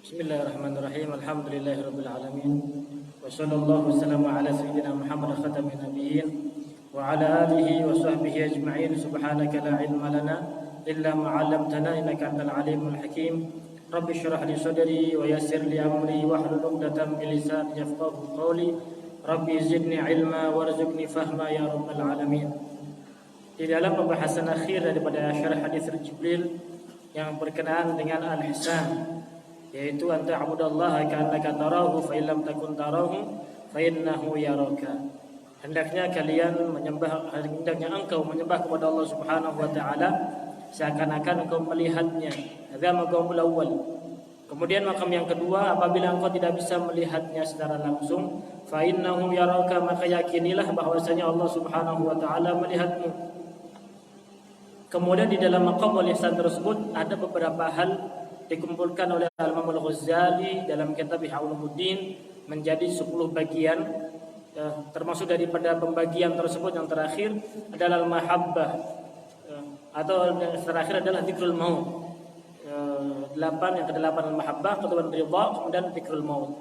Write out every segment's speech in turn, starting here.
Bismillahirrahmanirrahim. Alhamdulillahirabbil alamin. Wa sallallahu wasallam ala sayyidina Muhammad khatamin nabiyyin wa ala alihi wa sahbihi ajma'in. Subhanaka la ilma lana illa ma 'allamtana innaka antal alimul hakim. Rabbi shrah li sadri wa yassir li amri wahlul 'uqdatam min lisani yafqahu qawli. Rabbi zidni ilma warzuqni fahma ya rabbal alamin. Di dalam pembahasan akhir daripada syarah hadis Jibril yang berkenaan dengan al-ihsan, yaitu anta abudallaha ka'annaka tarahu fa illam takun tarahu fa innahu yaraka. Hendaknya engkau menyembah kepada Allah Subhanahu wa taala seakan-akan engkau melihatnya. Hadza maqamul awwal. Kemudian makam yang kedua, apabila engkau tidak bisa melihatnya secara langsung, fa innahu yaraka, maka yakinilah bahwasanya Allah Subhanahu wa taala melihatmu. Kemudian di dalam maqam al-ihsan tersebut ada beberapa hal dikumpulkan oleh Al-Imam Al-Ghazali dalam kitab Ihya Ulumuddin menjadi 10 bagian, termasuk daripada pembagian tersebut yang terakhir adalah al-mahabbah, atau yang terakhir adalah dzikrul maut. 8 yang ke-8 al-mahabbah, kemudian ridha, kemudian dzikrul maut.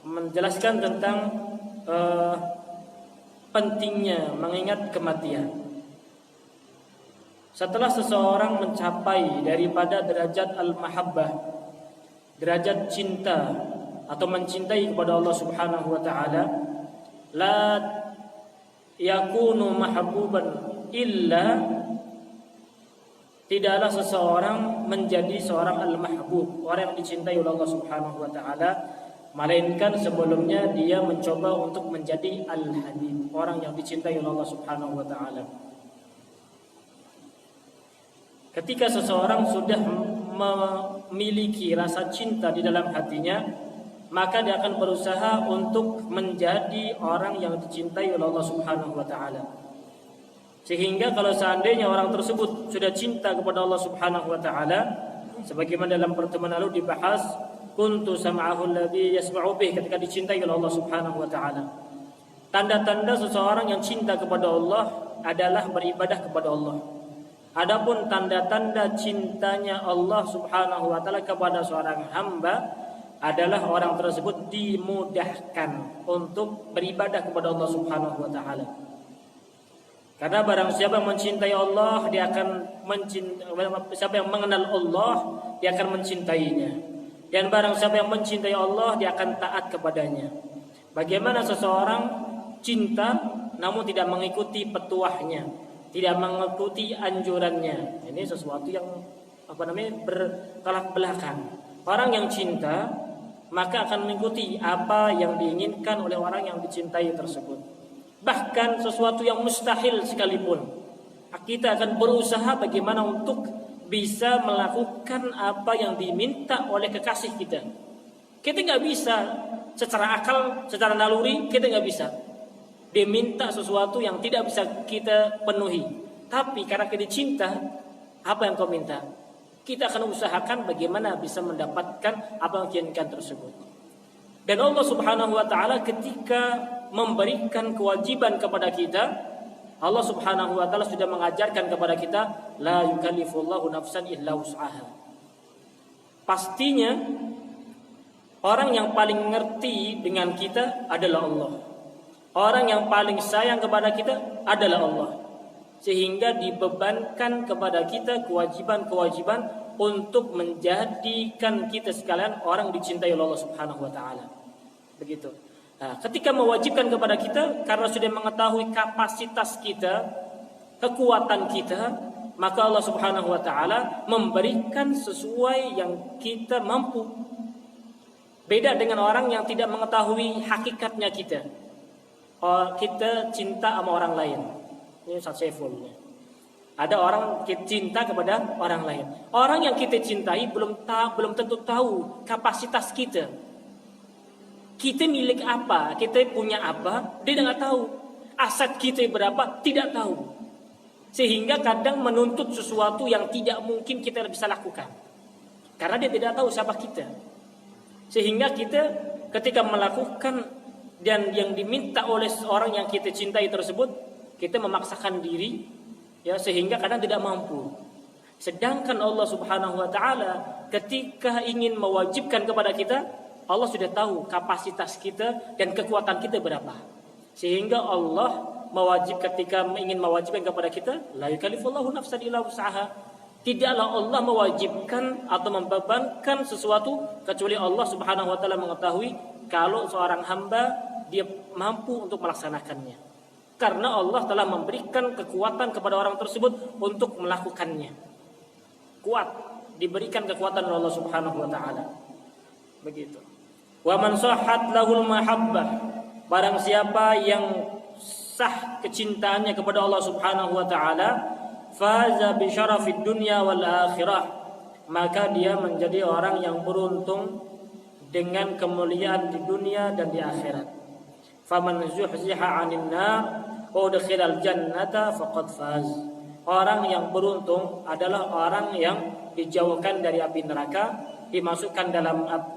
Menjelaskan tentang pentingnya mengingat kematian. Setelah seseorang mencapai daripada derajat al-mahabbah, derajat cinta atau mencintai kepada Allah Subhanahu wa taala, la yakunu mahbuban illa, tidaklah seseorang menjadi seorang al-mahbub, orang yang dicintai oleh Allah Subhanahu wa taala, melainkan sebelumnya dia mencoba untuk menjadi al-habib, orang yang dicintai oleh Allah Subhanahu wa taala. Ketika seseorang sudah memiliki rasa cinta di dalam hatinya, maka dia akan berusaha untuk menjadi orang yang dicintai oleh Allah Subhanahu wa taala. Sehingga kalau seandainya orang tersebut sudah cinta kepada Allah Subhanahu wa taala, sebagaimana dalam pertemuan lalu dibahas, kuntu sam'ahu alladhi yasma'u bih, ketika dicintai oleh Allah Subhanahu wa taala. Tanda-tanda seseorang yang cinta kepada Allah adalah beribadah kepada Allah. Adapun tanda-tanda cintanya Allah Subhanahu wa taala kepada seorang hamba adalah orang tersebut dimudahkan untuk beribadah kepada Allah Subhanahu wa taala. Karena barang siapa yang mencintai Allah, dia akan siapa yang mengenal Allah, dia akan mencintainya. Dan barang siapa yang mencintai Allah, dia akan taat kepadanya. Bagaimana seseorang cinta namun tidak mengikuti petuahnya, tidak mengikuti anjurannya? Ini sesuatu yang bertolak belakang. Orang yang cinta maka akan mengikuti apa yang diinginkan oleh orang yang dicintai tersebut. Bahkan sesuatu yang mustahil sekalipun, kita akan berusaha bagaimana untuk bisa melakukan apa yang diminta oleh kekasih kita. Kita nggak bisa secara akal, secara naluri, kita nggak bisa. Dia minta sesuatu yang tidak bisa kita penuhi. Tapi karena kita cinta, apa yang kau minta? Kita akan usahakan bagaimana bisa mendapatkan apa yang diinginkan tersebut. Dan Allah Subhanahu wa taala ketika memberikan kewajiban kepada kita, Allah Subhanahu wa taala sudah mengajarkan kepada kita, la yukallifullahu nafsan illa wus'aha. Pastinya orang yang paling ngerti dengan kita adalah Allah. Orang yang paling sayang kepada kita adalah Allah. Sehingga dibebankan kepada kita kewajiban-kewajiban untuk menjadikan kita sekalian orang dicintai oleh Allah Subhanahu wa taala. Begitu. Nah, ketika mewajibkan kepada kita karena sudah mengetahui kapasitas kita, kekuatan kita, maka Allah Subhanahu wa taala memberikan sesuai yang kita mampu. Beda dengan orang yang tidak mengetahui hakikatnya kita. Kita cinta sama orang lain. Ini sakseful. Ada orang kita cinta kepada orang lain. Orang yang kita cintai belum tentu tahu kapasitas kita. Kita milik apa? Kita punya apa? Dia tidak tahu. Aset kita berapa? Tidak tahu. Sehingga kadang menuntut sesuatu yang tidak mungkin kita bisa lakukan. Karena dia tidak tahu siapa kita. Sehingga kita ketika melakukan dan yang diminta oleh seorang yang kita cintai tersebut, kita memaksakan diri, ya, sehingga kadang tidak mampu. Sedangkan Allah Subhanahu wa taala ketika ingin mewajibkan kepada kita, Allah sudah tahu kapasitas kita dan kekuatan kita berapa. Sehingga Allah ketika ingin mewajibkan kepada kita, la yukallifullahu nafsan illa wus'aha. Tidaklah Allah mewajibkan atau membebankan sesuatu kecuali Allah Subhanahu wa taala mengetahui kalau seorang hamba dia mampu untuk melaksanakannya. Karena Allah telah memberikan kekuatan kepada orang tersebut untuk melakukannya. Kuat, diberikan kekuatan oleh Allah Subhanahu wa taala. Begitu. Wa man sahhat lahul mahabbah, barang siapa yang sah kecintaannya kepada Allah Subhanahu wa taala, faza bi syarafid dunya wal akhirah, maka dia menjadi orang yang beruntung dengan kemuliaan di dunia dan di akhirat. Faman zuhziha 'anil nar wa udkhilal jannata faqad faz. Orang yang beruntung adalah orang yang dijauhkan dari api neraka, dimasukkan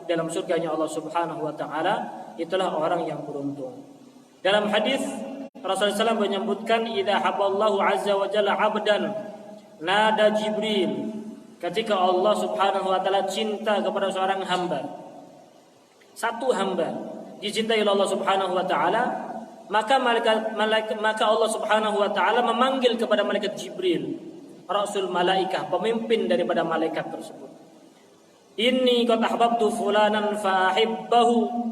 dalam surganya Allah Subhanahu wa taala, itulah orang yang beruntung. Dalam hadis Rasulullah SAW menyebutkan, idza haballahu azza wa jalla 'abdan nada Jibril. Ketika Allah Subhanahu wa taala cinta kepada seorang hamba, satu hamba dicintai oleh Allah Subhanahu wa taala, maka Allah Subhanahu wa taala memanggil kepada malaikat Jibril, rasul malaikah, pemimpin daripada malaikat tersebut. Inni qad ahbabtu fulanan fa ahibbahu.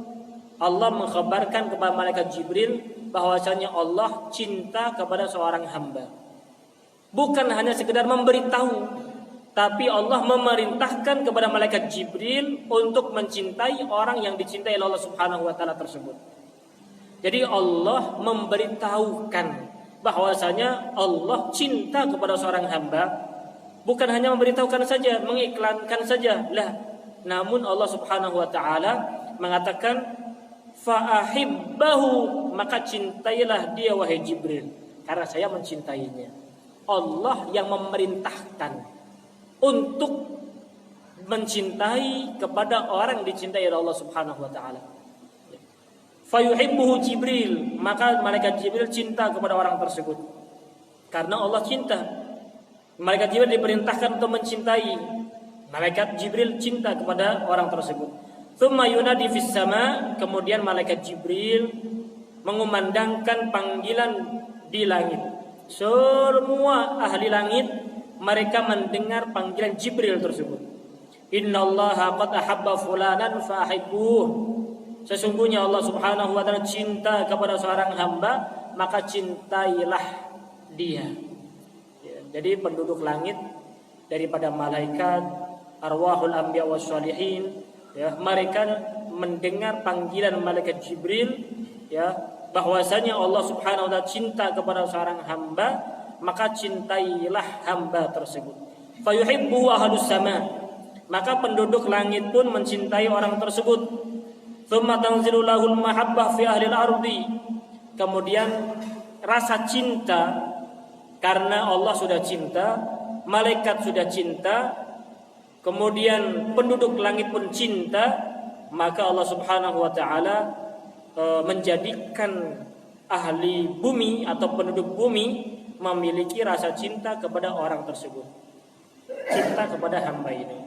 Allah mengkhabarkan kepada malaikat Jibril bahwasanya Allah cinta kepada seorang hamba. Bukan hanya sekedar memberitahu, tapi Allah memerintahkan kepada malaikat Jibril untuk mencintai orang yang dicintai oleh Allah Subhanahu wa taala tersebut. Jadi Allah memberitahukan bahwasanya Allah cinta kepada seorang hamba, bukan hanya memberitahukan saja, mengiklankan saja, lah. Namun Allah Subhanahu wa taala mengatakan fa'ahibbahu, maka cintailah dia wahai Jibril, karena saya mencintainya. Allah yang memerintahkan untuk mencintai kepada orang yang dicintai oleh Allah Subhanahu wa taala. Fayuhibbuhu Jibril, maka malaikat Jibril cinta kepada orang tersebut. Karena Allah cinta, malaikat Jibril diperintahkan untuk mencintai. Malaikat Jibril cinta kepada orang tersebut. Tsumma yunadi fis sama, kemudian malaikat Jibril mengumandangkan panggilan di langit. Semua ahli langit mereka mendengar panggilan Jibril tersebut. Innallaha qad ahabba fulanan fa'ahibbuh. Sesungguhnya Allah Subhanahu wa taala cinta kepada seorang hamba, maka cintailah dia. Ya, jadi penduduk langit daripada malaikat, arwahul anbiya wassalihin, ya, mereka mendengar panggilan malaikat Jibril, ya, bahwasanya Allah Subhanahu wa taala cinta kepada seorang hamba, maka cintailah hamba tersebut. Fayuhibbu ahlus sama, maka penduduk langit pun mencintai orang tersebut. Tsumma tanzilu lahul mahabbah fi ahlil ardi. Kemudian rasa cinta, karena Allah sudah cinta, malaikat sudah cinta, kemudian penduduk langit pun cinta, maka Allah Subhanahu wa taala menjadikan ahli bumi atau penduduk bumi memiliki rasa cinta kepada orang tersebut, cinta kepada hamba ini.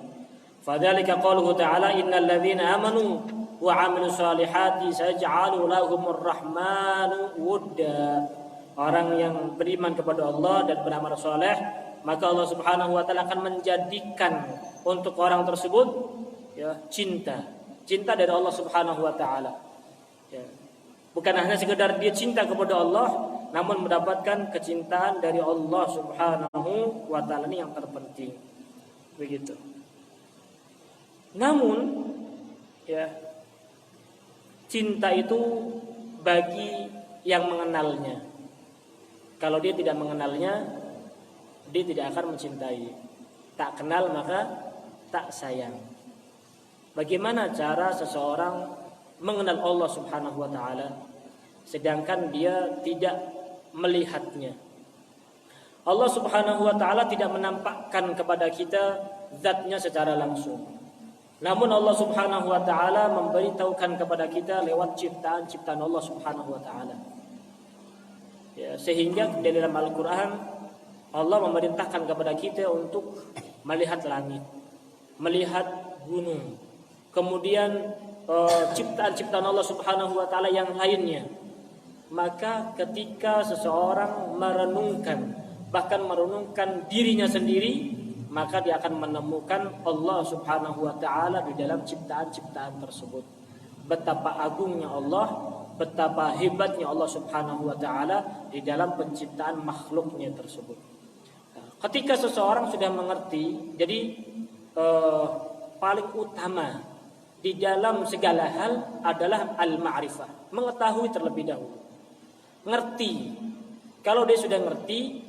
Fadzalika qauluhu ta'ala, innal ladzina amanu wa 'amilus solihati sayaj'alu lahumur rahmanu wudda. Orang yang beriman kepada Allah dan beramal soleh, maka Allah Subhanahu wa taala akan menjadikan untuk orang tersebut, ya, cinta dari Allah Subhanahu wa taala. Ya. Bukan hanya sekedar dia cinta kepada Allah, namun mendapatkan kecintaan dari Allah Subhanahu wa taala, ini yang terpenting. Begitu. Namun, ya, cinta itu bagi yang mengenalnya. Kalau dia tidak mengenalnya, dia tidak akan mencintai. Tak kenal maka tak sayang. Bagaimana cara seseorang mengenal Allah Subhanahu wa taala sedangkan dia tidak melihatnya? Allah Subhanahu wa taala tidak menampakkan kepada kita zatnya secara langsung. Namun Allah Subhanahu wa taala memberitahukan kepada kita lewat ciptaan-ciptaan Allah Subhanahu wa taala. Ya, sehingga di dalam Al-Qur'an Allah memerintahkan kepada kita untuk melihat langit, melihat gunung, kemudian ciptaan-ciptaan Allah Subhanahu wa taala yang lainnya. Maka ketika seseorang merenungkan, bahkan merenungkan dirinya sendiri, maka dia akan menemukan Allah Subhanahu wa taala di dalam ciptaan-ciptaan tersebut. Betapa agungnya Allah, betapa hebatnya Allah Subhanahu wa taala di dalam penciptaan makhluknya tersebut. Ketika seseorang sudah mengerti, jadi paling utama di dalam segala hal adalah al-ma'rifah, mengetahui terlebih dahulu. Ngerti. Kalau dia sudah ngerti,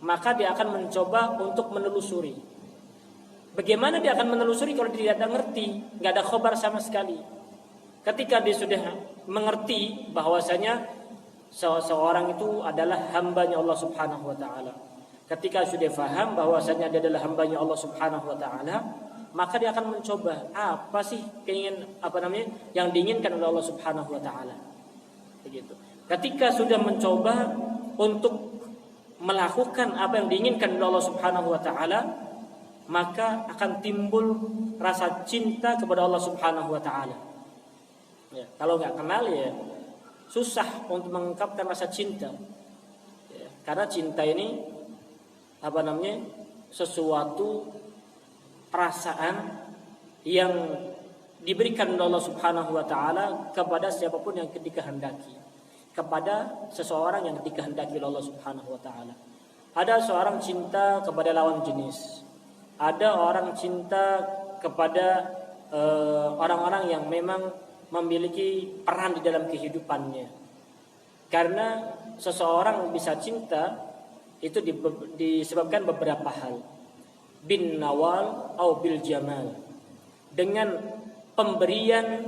maka dia akan mencoba untuk menelusuri. Bagaimana dia akan menelusuri kalau dia tidak ngerti, nggak ada khobar sama sekali. Ketika dia sudah mengerti bahwasanya seorang itu adalah hambanya Allah Subhanahu wa taala. Ketika sudah faham bahwasanya dia adalah hambanya Allah Subhanahu wa taala, maka dia akan mencoba apa sih yang diinginkan oleh Allah Subhanahu wa taala. Begitu. Ketika sudah mencoba untuk melakukan apa yang diinginkan oleh Allah Subhanahu wa taala, maka akan timbul rasa cinta kepada Allah Subhanahu wa taala. Ya, kalau nggak kenal ya susah untuk mengungkapkan rasa cinta. Ya, karena cinta ini sesuatu perasaan yang diberikan oleh Allah Subhanahu wa taala kepada siapapun yang dikehendaki, kepada seseorang yang dikehendaki oleh Allah Subhanahu wa taala. Ada seorang cinta kepada lawan jenis. Ada orang cinta kepada orang-orang yang memang memiliki peran di dalam kehidupannya. Karena seseorang bisa cinta itu disebabkan beberapa hal. Bin nawal atau bil jamal. Dengan pemberian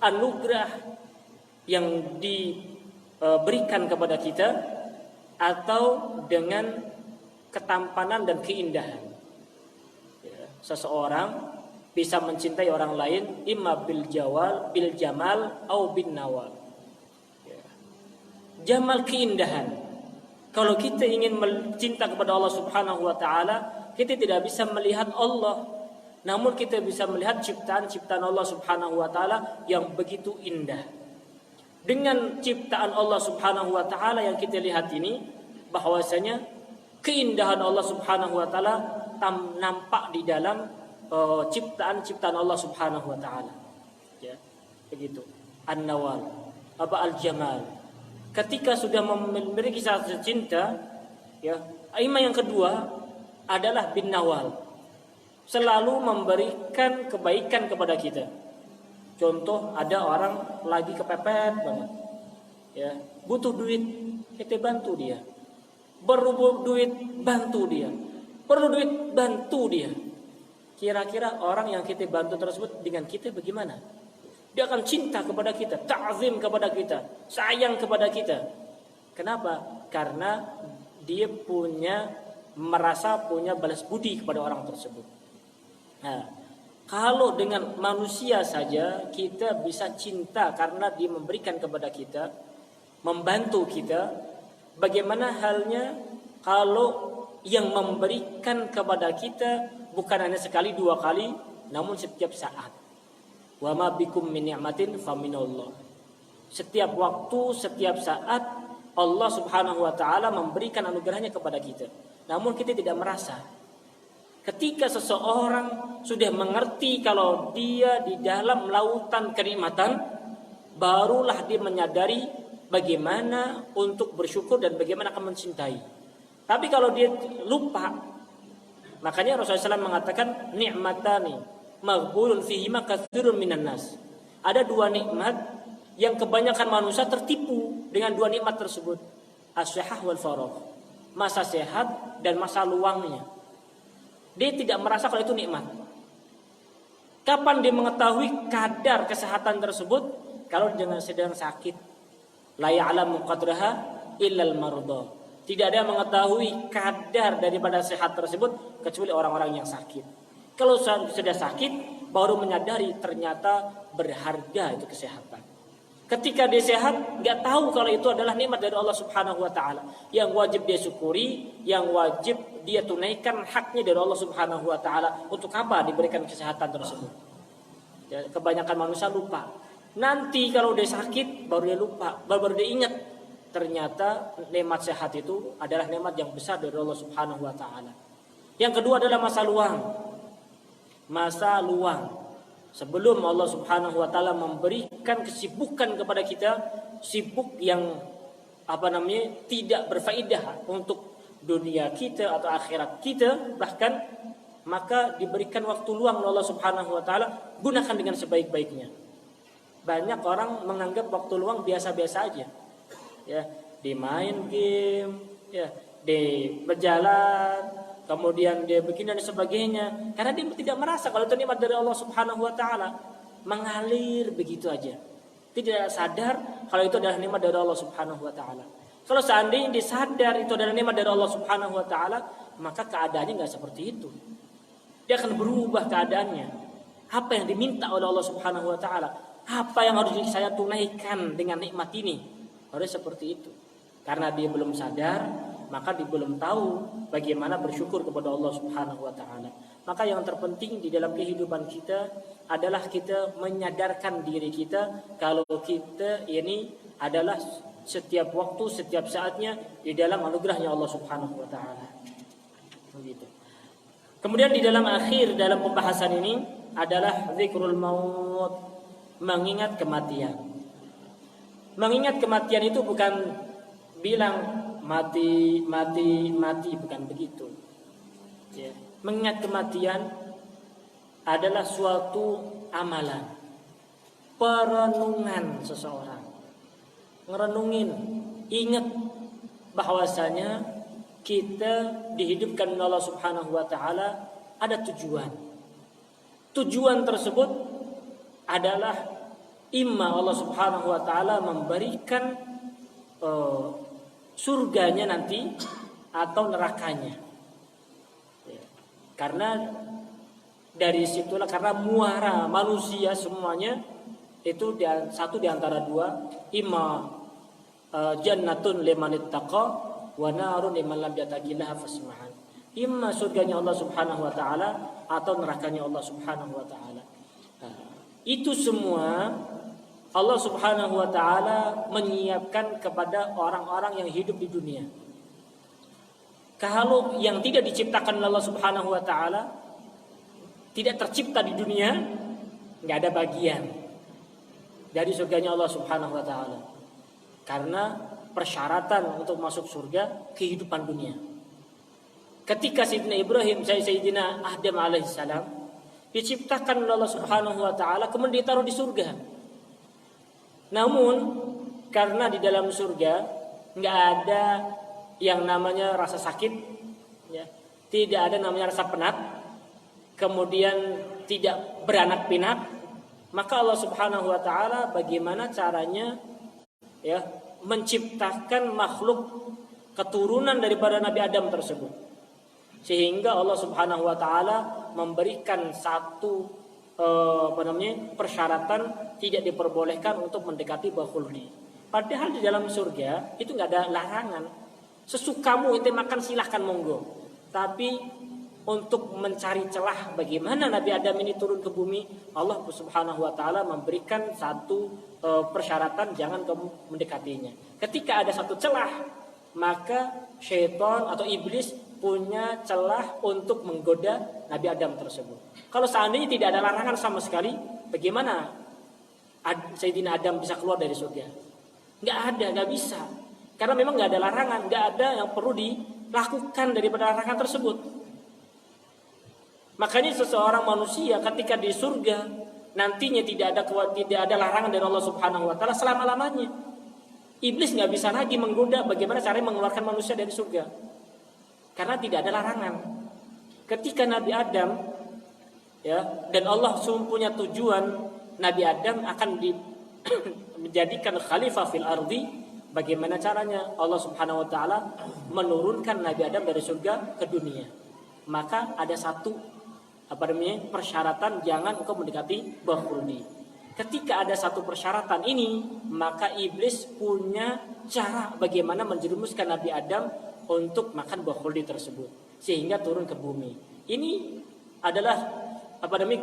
anugerah yang diberikan kepada kita, atau dengan ketampanan dan keindahan. Ya, seseorang bisa mencintai orang lain imma bil jamal atau bin nawal. Ya. Jamal, keindahan. Kalau kita ingin mencinta kepada Allah Subhanahu wa taala, kita tidak bisa melihat Allah, namun kita bisa melihat ciptaan-ciptaan Allah Subhanahu wa taala yang begitu indah. Dengan ciptaan Allah Subhanahu wa taala yang kita lihat ini, bahwasanya keindahan Allah Subhanahu wa taala nampak di dalam ciptaan-ciptaan Allah Subhanahu wa taala. Ya, begitu. An-nawal, al-jamal. Ketika sudah memiliki rasa cinta, ya, imam yang kedua adalah bin nawal. Selalu memberikan kebaikan kepada kita. Contoh, ada orang lagi kepepet banget. Ya, butuh duit, kita bantu dia. Perlu duit, bantu dia. Perlu duit, bantu dia. Kira-kira orang yang kita bantu tersebut dengan kita bagaimana? Dia akan cinta kepada kita, ta'zim kepada kita, sayang kepada kita. Kenapa? Karena dia merasa punya balas budi kepada orang tersebut. Nah, kalau dengan manusia saja kita bisa cinta karena dia memberikan kepada kita, membantu kita, bagaimana halnya kalau yang memberikan kepada kita bukan hanya sekali dua kali, namun setiap saat. Wa ma bikum min ni'matin faminallah. Setiap waktu, setiap saat Allah Subhanahu wa taala memberikan anugerahnya kepada kita. Namun kita tidak merasa. Ketika seseorang sudah mengerti kalau dia di dalam lautan kenikmatan, barulah dia menyadari bagaimana untuk bersyukur dan bagaimana akan mencintai. Tapi kalau dia lupa, makanya Rasulullah SAW mengatakan ni'matani maghbulun fihima katsirun minan nas. Ada dua nikmat yang kebanyakan manusia tertipu dengan dua nikmat tersebut. As-sihah wal faragh. Masa sehat dan masa luangnya. Dia tidak merasa kalau itu nikmat. Kapan dia mengetahui kadar kesehatan tersebut? Kalau dia sedang sakit. La ya'lamu qadraha illal marudha. Tidak ada yang mengetahui kadar daripada sehat tersebut kecuali orang-orang yang sakit. Kalau sudah sakit, baru menyadari ternyata berharga itu kesehatan. Ketika dia sehat, nggak tahu kalau itu adalah nikmat dari Allah Subhanahu wa taala. Yang wajib dia syukuri, yang wajib dia tunaikan haknya dari Allah Subhanahu wa taala. Untuk apa diberikan kesehatan tersebut? Ya, kebanyakan manusia lupa. Nanti kalau dia sakit baru dia lupa, baru dia ingat. Ternyata nikmat sehat itu adalah nikmat yang besar dari Allah Subhanahu wa taala. Yang kedua adalah masa luang. Masa luang. Sebelum Allah Subhanahu wa taala memberikan kesibukan kepada kita, sibuk yang tidak berfaedah untuk dunia kita atau akhirat kita bahkan, maka diberikan waktu luang oleh Allah Subhanahu wa taala, gunakan dengan sebaik-baiknya. Banyak orang menganggap waktu luang biasa-biasa aja. Ya, di main game, ya, di berjalan, kemudian dia begini dan sebagainya, karena dia tidak merasa kalau itu nikmat dari Allah Subhanahu wa taala, mengalir begitu aja. Tidak sadar kalau itu adalah nikmat dari Allah Subhanahu wa taala. Kalau seandainya dia sadar itu adalah nikmat dari Allah Subhanahu wa taala, maka keadaannya enggak seperti itu. Dia akan berubah keadaannya. Apa yang diminta oleh Allah Subhanahu wa taala, apa yang harus saya tunaikan dengan nikmat ini, harus seperti itu. Karena dia belum sadar, maka dia belum tahu bagaimana bersyukur kepada Allah Subhanahu wa taala. Maka yang terpenting di dalam kehidupan kita adalah kita menyadarkan diri kita kalau kita ini adalah setiap waktu, setiap saatnya di dalam anugerahnya Allah Subhanahu wa taala. Begitu. Kemudian di dalam pembahasan ini adalah zikrul maut, mengingat kematian. Mengingat kematian itu bukan bilang mati, bukan begitu. Ya. Mengingat kematian adalah suatu amalan, perenungan seseorang, ngerenungin, ingat bahwasanya kita dihidupkan oleh Allah Subhanahu wa taala ada tujuan. Tujuan tersebut adalah imma Allah Subhanahu wa taala memberikan surganya nanti atau nerakanya. Ya. Karena dari situlah, karena muara manusia semuanya itu satu di antara dua, imma jannatun liman ittaqa wa narun liman lam yattaqillaha fasma'an. Imma surganya Allah Subhanahu wa taala atau nerakanya Allah Subhanahu wa taala. Itu semua Allah Subhanahu wa taala menyiapkan kepada orang-orang yang hidup di dunia. Kalau yang tidak diciptakan oleh Allah Subhanahu wa taala, tidak tercipta di dunia, enggak ada bagian dari surganya Allah Subhanahu wa taala. Karena persyaratan untuk masuk surga kehidupan dunia. Ketika Sayyidina Adam alaihissalam diciptakan oleh Allah Subhanahu wa taala, kemudian ditaruh di surga. Namun karena di dalam surga nggak ada yang namanya rasa sakit, ya, tidak ada namanya rasa penat, kemudian tidak beranak pinak, maka Allah Subhanahu wa taala bagaimana caranya, ya, menciptakan makhluk keturunan daripada Nabi Adam tersebut, sehingga Allah Subhanahu wa taala memberikan satu persyaratan tidak diperbolehkan untuk mendekati bakhuldi. Padahal di dalam surga itu nggak ada larangan. Sesukamu itu makan silahkan monggo. Tapi untuk mencari celah bagaimana Nabi Adam ini turun ke bumi, Allah Subhanahu wa taala memberikan satu persyaratan, jangan kamu mendekatinya. Ketika ada satu celah, maka syaitan atau iblis punya celah untuk menggoda Nabi Adam tersebut. Kalau seandainya tidak ada larangan sama sekali, bagaimana Sayyidina Adam bisa keluar dari surga? Nggak ada, nggak bisa. Karena memang nggak ada larangan, nggak ada yang perlu dilakukan daripada larangan tersebut. Makanya seseorang manusia ketika di surga nantinya tidak ada larangan dari Allah Subhanahu wa taala selama-lamanya. Iblis nggak bisa lagi menggoda bagaimana caranya mengeluarkan manusia dari surga. Karena tidak ada larangan. Ketika Nabi Adam, ya, dan Allah punya tujuan Nabi Adam akan menjadikan khalifah fil ardi, bagaimana caranya Allah Subhanahu wa taala menurunkan Nabi Adam dari surga ke dunia. Maka ada satu persyaratan, jangan engkau mendekati bakhuldi. ketika ada satu persyaratan ini, maka iblis punya cara bagaimana menjerumuskan Nabi Adam untuk makan buah khuldi tersebut sehingga turun ke bumi. Ini adalah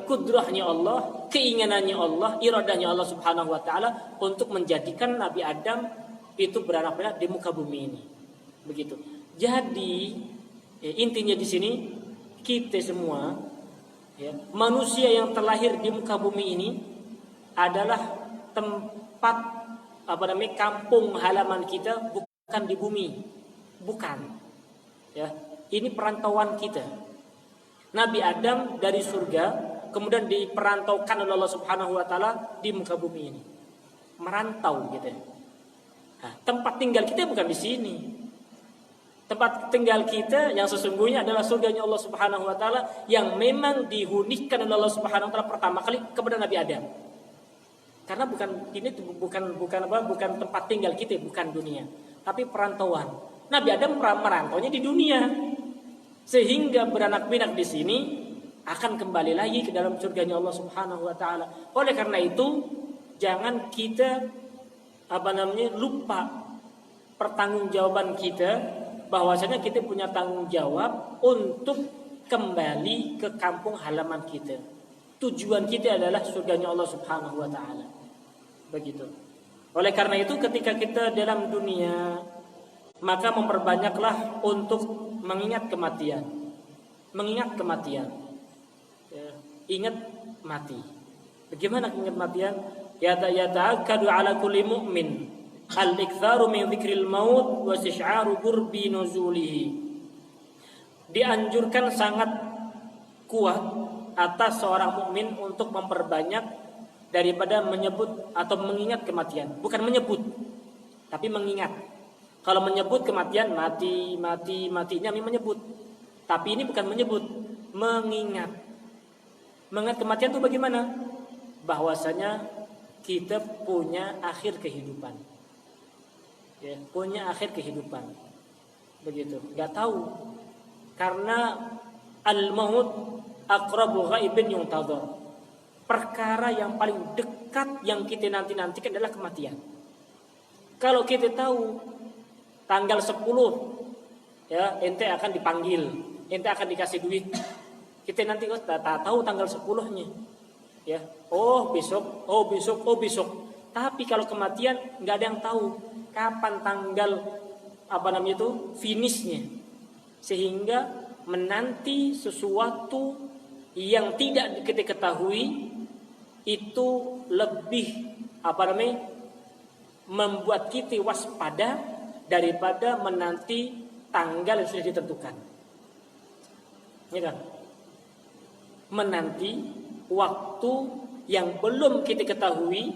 kudrahnya Allah, keinginannya Allah, iradahnya Allah Subhanahu wa taala untuk menjadikan Nabi Adam itu beranak-pinak di muka bumi ini. Begitu. Jadi intinya di sini kita semua manusia yang terlahir di muka bumi ini adalah tempat kampung halaman kita, bukan di bumi. Bukan. Ya, ini perantauan kita. Nabi Adam dari surga kemudian diperantaukan oleh Allah Subhanahu wa taala di muka bumi ini. Merantau gitu. Nah, tempat tinggal kita bukan di sini. Tempat tinggal kita yang sesungguhnya adalah surganya Allah Subhanahu wa taala yang memang dihunikan oleh Allah Subhanahu wa taala pertama kali kepada Nabi Adam. Karena bukan tempat tinggal kita, bukan dunia, tapi perantauan. Nabi Adam merantaunya di dunia. Sehingga beranak pinak di sini akan kembali lagi ke dalam surganya Allah Subhanahu wa taala. Oleh karena itu, jangan kita lupa pertanggungjawaban kita, bahwasanya kita punya tanggung jawab untuk kembali ke kampung halaman kita. Tujuan kita adalah surganya Allah Subhanahu wa taala. Begitu. Oleh karena itu, ketika kita dalam dunia, maka memperbanyaklah untuk mengingat kematian. Mengingat kematian. Ya, ingat mati. Bagaimana ingat matian? Yata'akkadu ala kulli mu'min al-iktharu min dzikril maut wa istisy'aru qurbi nuzulihi. Dianjurkan sangat kuat atas seorang mukmin untuk memperbanyak daripada menyebut atau mengingat kematian. Bukan menyebut, tapi mengingat. Kalau menyebut kematian, matinya menyebut. Tapi ini bukan menyebut, mengingat. Mengingat kematian itu bagaimana? Bahwasanya kita punya akhir kehidupan. Ya, punya akhir kehidupan. Begitu. Enggak tahu. Karena al-maut aqrabu ghaibin yuntadhar. Perkara yang paling dekat yang kita nantikan adalah kematian. Kalau kita tahu tanggal 10 ya ente akan dipanggil, ente akan dikasih duit, kita nanti tak tahu tanggal 10-nya ya, besok. Tapi kalau kematian nggak ada yang tahu kapan tanggal finishnya, sehingga menanti sesuatu yang tidak kita ketahui itu lebih membuat kita waspada daripada menanti tanggal yang sudah ditentukan. Ya kan? Menanti waktu yang belum kita ketahui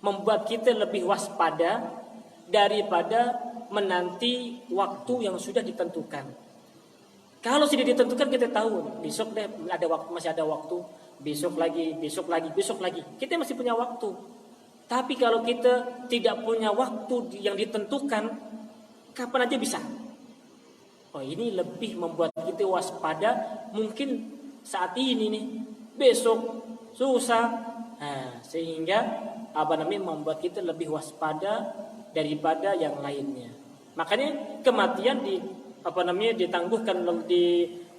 membuat kita lebih waspada daripada menanti waktu yang sudah ditentukan. Kalau sudah ditentukan kita tahu besok deh ada waktu, masih ada waktu, besok lagi, kita masih punya waktu. Tapi kalau kita tidak punya waktu yang ditentukan, kapan aja bisa. Ini lebih membuat kita waspada. Mungkin saat ini nih, besok susah. Sehingga membuat kita lebih waspada daripada yang lainnya. Makanya kematian ditangguhkan,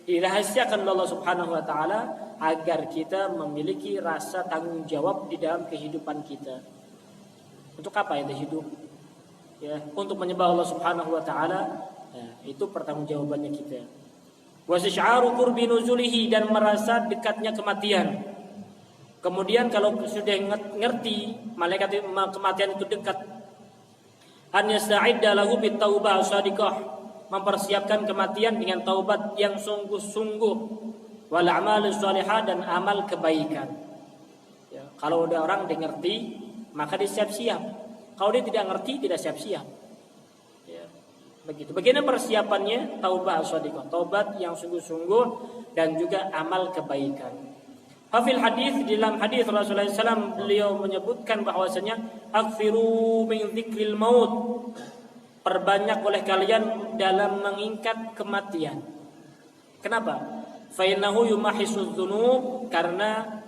dirahasiakan oleh Allah Subhanahu wa taala agar kita memiliki rasa tanggung jawab di dalam kehidupan kita. Untuk apa yang hidup? Ya, untuk menyembah Allah Subhanahu wa taala. Itu pertanggungjawabannya kita. Wa istisy'aru qurbi nuzulihi, dan merasa dekatnya kematian. Kemudian kalau sudah ngerti malaikat kematian itu dekat, an yasta'idda lahu bitaubah shadiqah, mempersiapkan kematian dengan taubat yang sungguh-sungguh, wal a'mal shalihah, dan amal kebaikan. Ya, kalau ada orang dia ngerti, maka dia siap-siap. Kalau dia tidak ngerti, tidak siap-siap. Ya, begitu. Bagaimana persiapannya? Taubah shadiqah, taubat yang sungguh-sungguh, dan juga amal kebaikan. Hafil hadis, di dalam hadis Rasulullah SAW beliau menyebutkan bahwasanya akfiru min dzikril maut, perbanyak oleh kalian dalam mengingat kematian. Kenapa? Fa innahu yumahisudz dzunub, karena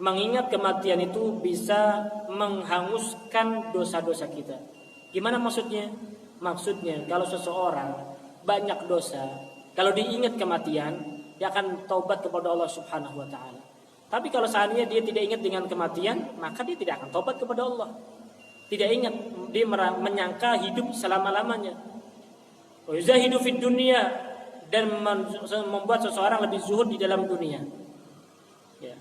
mengingat kematian itu bisa menghanguskan dosa-dosa kita. Gimana maksudnya? Maksudnya kalau seseorang banyak dosa, kalau diingat kematian, dia akan taubat kepada Allah Subhanahu wa taala. Tapi kalau seandainya dia tidak ingat dengan kematian, maka dia tidak akan taubat kepada Allah. Tidak ingat, dia menyangka hidup selama-lamanya. Wa yuzahidu fid dunya, dan membuat seseorang lebih zuhud di dalam dunia. Ya.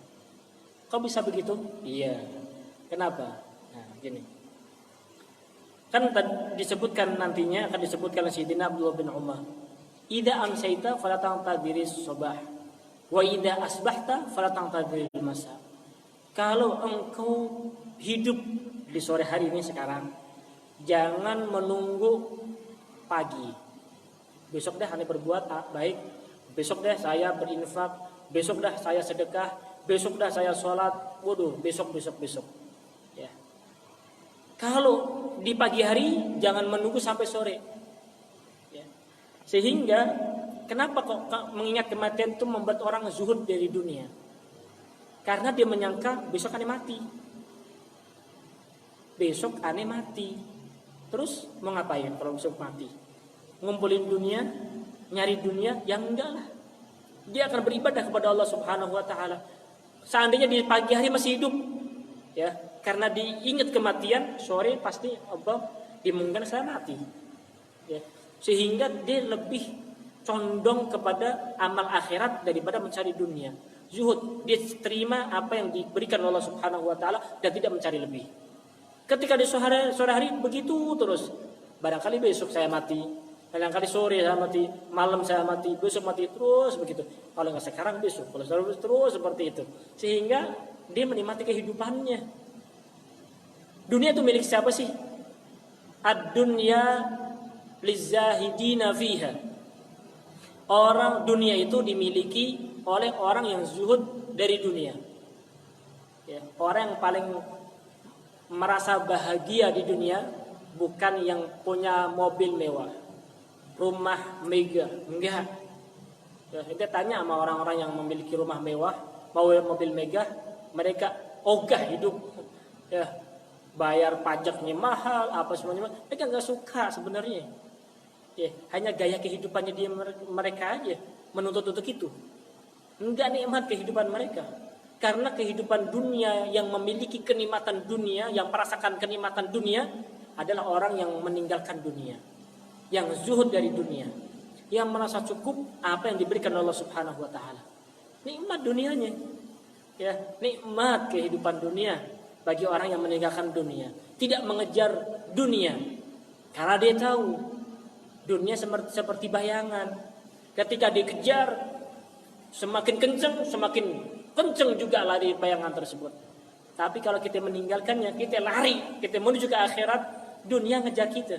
Kok bisa begitu? Iya. Kenapa? Nah, gini. Kan disebutkan nantinya akan disebutkan oleh Sayyidina Abdullah bin Umar. Idza amsayta fala tantadhiris sabah wa idza asbahta fala tantadhiril masa. Kalau engkau hidup di sore hari ini sekarang, jangan menunggu pagi. Besok dah ane berbuat baik, besok dah saya berinfak, besok dah saya sedekah, besok dah saya sholat. Waduh, besok. Ya. Kalau di pagi hari jangan menunggu sampai sore. Ya. Sehingga kenapa kok mengingat kematian itu membuat orang zuhud dari dunia? Karena dia menyangka besok ane mati. Besok ane mati. Terus mau ngapain kalau besok mati? Ngumpulin dunia, nyari dunia? Yang enggak lah. Dia akan beribadah kepada Allah Subhanahu wa taala. Seandainya di pagi hari masih hidup, ya, karena diingat kematian, sore pasti Allah dimungkinkan saya mati. Ya. Sehingga dia lebih condong kepada amal akhirat daripada mencari dunia. Zuhud, dia terima apa yang diberikan Allah Subhanahu wa taala dan tidak mencari lebih. Ketika di sore hari begitu terus. Barangkali besok saya mati, barangkali sore saya mati, malam saya mati, besok mati, terus begitu. Kalau nggak sekarang besok, kalau terus seperti itu. Sehingga dia menikmati kehidupannya. Dunia itu milik siapa sih? Ad-dunya lizahidina fiha. Orang dunia itu dimiliki oleh orang yang zuhud dari dunia. Ya, orang yang paling merasa bahagia di dunia bukan yang punya mobil mewah, rumah mega, enggak. Ya, kita tanya sama orang-orang yang memiliki rumah mewah, mobil mega, mereka ogah hidup. Ya, bayar pajaknya mahal, apa semuanya, mereka nggak suka sebenarnya. Ya, hanya gaya kehidupannya dia mereka aja menuntut untuk itu. Enggak nikmat kehidupan mereka. Karena kehidupan dunia yang memiliki kenikmatan dunia, yang merasakan kenikmatan dunia adalah orang yang meninggalkan dunia, yang zuhud dari dunia, yang merasa cukup apa yang diberikan Allah Subhanahu wa taala. Nikmat dunianya. Ya, nikmat kehidupan dunia bagi orang yang meninggalkan dunia, tidak mengejar dunia. Karena dia tahu dunia seperti bayangan. Ketika dikejar semakin kenceng juga lari bayangan tersebut. Tapi kalau kita meninggalkannya, kita lari, kita menuju ke akhirat, dunia ngejar kita.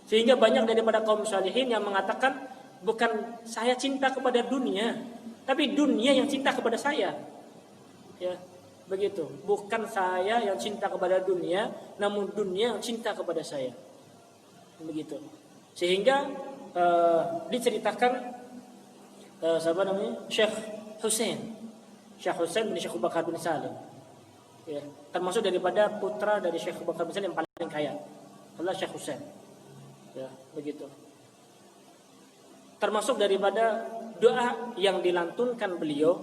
Sehingga banyak daripada kaum salihin yang mengatakan, bukan saya cinta kepada dunia, tapi dunia yang cinta kepada saya. Ya, begitu. Bukan saya yang cinta kepada dunia, namun dunia yang cinta kepada saya. Begitu. Sehingga diceritakan siapa namanya? Syekh Husain bin Syekh Abu Bakar bin Salim. Ya, termasuk daripada putra dari Syekh Abu Bakar bin Salim yang paling kaya. adalah Syekh Husain. Ya, begitu. Termasuk daripada doa yang dilantunkan beliau,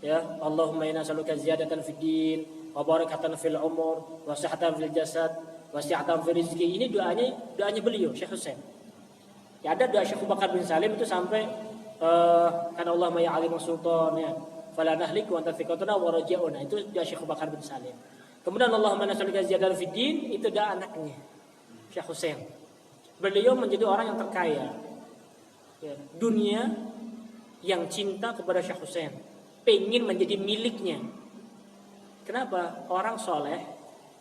ya, Allahumma inna nas'aluka ziyadatan fid din wa barakatan fil umur wa sihhatan fil jasad wa si'atan fil rizqi. Ini doanya beliau Syekh Husain. Ya, ada doa Syekh Abu Bakar bin Salim itu sampai kan Allahumma ya alim sultannya fala nahlik wa anta thiqatuna wa rajauna. Itu doa Syekh Abu Bakar bin Salim. Kemudian Allahumma nas'aluka ziyadatan fid din, itu doa anaknya Syekh Husain. Beliau menjadi orang yang terkaya. Ya, dunia yang cinta kepada Syekh Husain, pengen menjadi miliknya. Kenapa? Orang soleh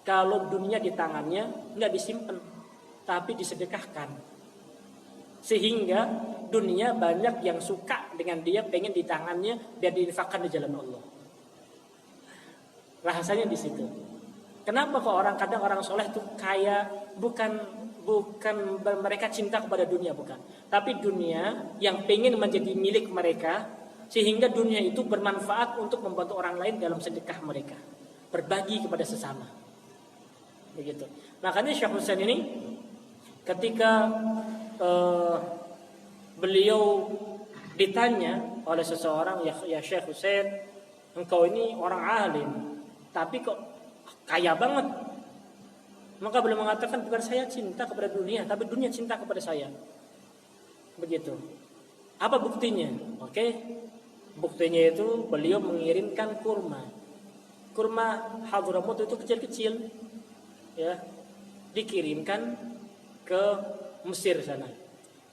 kalau dunia di tangannya nggak disimpan, tapi disedekahkan. Sehingga dunia banyak yang suka dengan dia, pengen di tangannya biar diinfakkan di jalan Allah. Rahasianya di situ. Kenapa kok kadang orang soleh tuh kaya, bukan mereka cinta kepada dunia, bukan, tapi dunia yang pengen menjadi milik mereka, sehingga dunia itu bermanfaat untuk membantu orang lain dalam sedekah mereka, berbagi kepada sesama. Begitu. Makanya Syekh Husain ini ketika beliau ditanya oleh seseorang, ya Syekh Husain, engkau ini orang alim, tapi kok kaya banget. Maka beliau mengatakan, bukan saya cinta kepada dunia, tapi dunia cinta kepada saya. Begitu. Apa buktinya? Oke. Buktinya itu beliau mengirimkan kurma. Kurma Hadramut itu kecil-kecil, ya, dikirimkan ke Mesir sana.